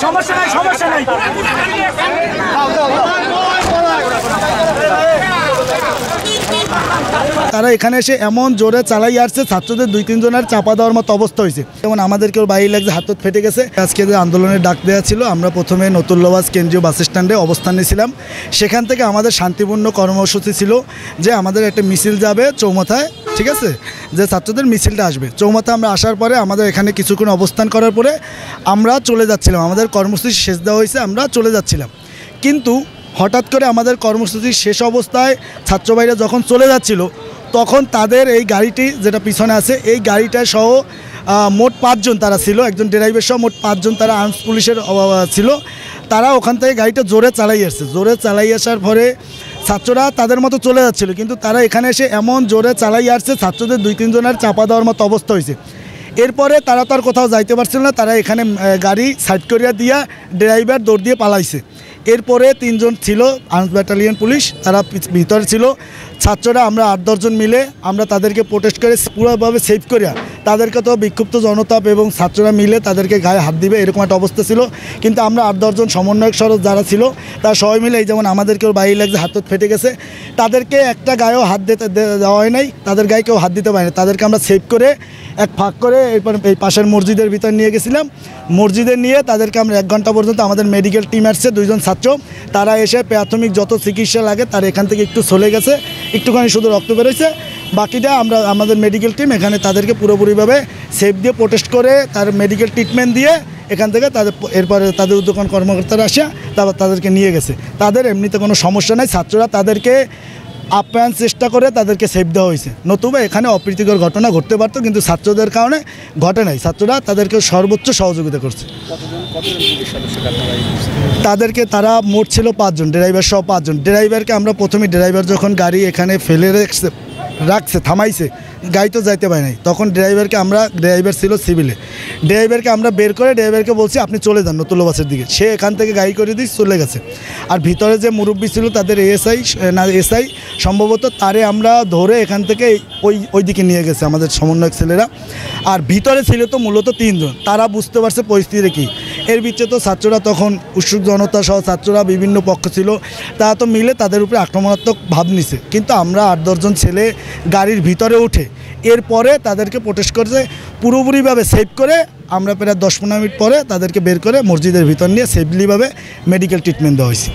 সমস্যা নাই সমস্যা নাই তারা এখানে এসে এমন জোরে চালাই আসছে ছাত্রদের 2-3 জনের চাপা দেওয়ার মতো অবস্থা হয়েছে। যেমন আমাদেরকেও বাইরে লাগছে, হাত ফেটে গেছে। আজকে যে আন্দোলনের ডাক দেওয়া ছিল, আমরা প্রথমে নতুল্লাবাজ কেন্দ্রীয় বাস স্ট্যান্ডে অবস্থান নিয়েছিলাম। সেখান থেকে আমাদের শান্তিপূর্ণ কর্মসূচি ছিল যে আমাদের একটা মিছিল যাবে চৌমাথায়, ঠিক আছে, যে ছাত্রদের মিছিলটা আসবে চৌমাথা। আমরা আসার পরে আমাদের এখানে কিছুক্ষণ অবস্থান করার পরে আমরা চলে যাচ্ছিলাম, আমাদের কর্মসূচি শেষ দেওয়া হয়েছে, আমরা চলে যাচ্ছিলাম। কিন্তু হঠাৎ করে আমাদের কর্মসূচি শেষ অবস্থায় ছাত্রভাইরা যখন চলে যাচ্ছিল, তখন তাদের এই গাড়িটি যেটা পিছনে আছে, এই গাড়িটা সহ মোট 5 জন তারা ছিল, একজন ড্রাইভার সহ মোট 5 জন তারা আর্মস পুলিশের ছিল। তারা ওখান থেকে গাড়িটা জোরে চালাই আসছে। জোরে চালাই আসার পরে ছাত্ররা তাদের মতো চলে যাচ্ছিল, কিন্তু তারা এখানে এসে এমন জোরে চালাই আসছে ছাত্রদের 2-3 জনের চাপা দেওয়ার মতো অবস্থা হয়েছে। এরপরে তারা তো আর কোথাও যাইতে পারছিল না, তারা এখানে গাড়ি সাইড করিয়া দিয়া ড্রাইভার দৌড় দিয়ে পালাইছে। এরপরে 3 জন ছিল আর্মস ব্যাটালিয়ন পুলিশ, তারা ভিতরে ছিল। ছাত্ররা আমরা 8-10 জন মিলে আমরা তাদেরকে প্রোটেস্ট করে পুরোভাবে সেভ করিয়া, তাদেরকে তো বিক্ষুব্ধ জনতা এবং ছাত্ররা মিলে তাদেরকে গায়ে হাত দিবে এরকম একটা অবস্থা ছিল। কিন্তু আমরা 8-10 জন সমন্বয়ক সরস যারা ছিল তারা সবাই মিলে, এই যেমন আমাদেরকেও বাইরে লাগছে, হাত ফেটে গেছে, তাদেরকে একটা গায়েও হাত দিতে দেওয়া হয় নাই, তাদের গায়ে কেউ হাত দিতে পারে না। তাদেরকে আমরা সেভ করে এক ফাঁক করে এরপর এই পাশের মসজিদের ভিতর নিয়ে গেছিলাম। মসজিদে নিয়ে তাদেরকে আমরা 1 ঘন্টা পর্যন্ত, আমাদের মেডিকেল টিম আসছে 2 জন ছাত্র, তারা এসে প্রাথমিক যত চিকিৎসা লাগে তার এখান থেকে একটু চলে গেছে, একটুখানি শুধু রক্ত বেরোচ্ছে। বাকিটা আমরা আমাদের মেডিকেল টিম এখানে তাদেরকে পুরোপুরিভাবে সেফ দিয়ে প্রোটেস্ট করে তার মেডিকেল ট্রিটমেন্ট দিয়ে এখান থেকে তাদের এরপরে তাদের উদ্যোগন কর্মকর্তারা আসে, তারপর তাদেরকে নিয়ে গেছে। তাদের এমনিতে কোনো সমস্যা নাই, ছাত্ররা তাদেরকে আপ্যায়ন চেষ্টা করে তাদেরকে সেফ দেওয়া হয়েছে। নতুবা এখানে অপ্রীতিকর ঘটনা ঘটতে পারতো, কিন্তু ছাত্রদের কারণে ঘটে নাই। ছাত্ররা তাদেরকে সর্বোচ্চ সহযোগিতা করছে। তাদেরকে তারা মোট ছিল 5 জন, ড্রাইভার সহ 5 জন। ড্রাইভারকে আমরা প্রথমে, ড্রাইভার যখন গাড়ি এখানে ফেলে রাখছে থামাইছে, গাড়ি তো যাইতে পারে নাই, তখন ড্রাইভার ছিল সিভিলে, ড্রাইভারকে আমরা বের করে ড্রাইভারকে বলছি আপনি চলে যান নতুল্লাবাসের দিকে। সে এখান থেকে গাড়ি করে দিয়ে চলে গেছে। আর ভিতরে যে মুরব্বী ছিল তাদের এসআই সম্ভবত, তারে আমরা ধরে এখান থেকে ওই দিকে নিয়ে গেছে আমাদের সমন্বয়ক ছেলেরা। আর ভিতরে ছিল তো মূলত 3 জন, তারা বুঝতে পারছে পরিস্থিতি কী। এর ভিতরে তো ছাত্ররা তখন উৎসুক জনতা সহ ছাত্ররা বিভিন্ন পক্ষ ছিল, তারা তো মিলে তাদের উপরে আক্রমণাত্মক ভাব নিছে। কিন্তু আমরা 8-10 জন ছেলে গাড়ির ভিতরে উঠে এরপরে তাদেরকে প্রোটেস্ট করছে পুরোপুরিভাবে সেভ করে, আমরা প্রায় 10-15 মিনিট পরে তাদেরকে বের করে মসজিদের ভিতর নিয়ে সেফলিভাবে মেডিকেল ট্রিটমেন্ট দেওয়া হয়েছে।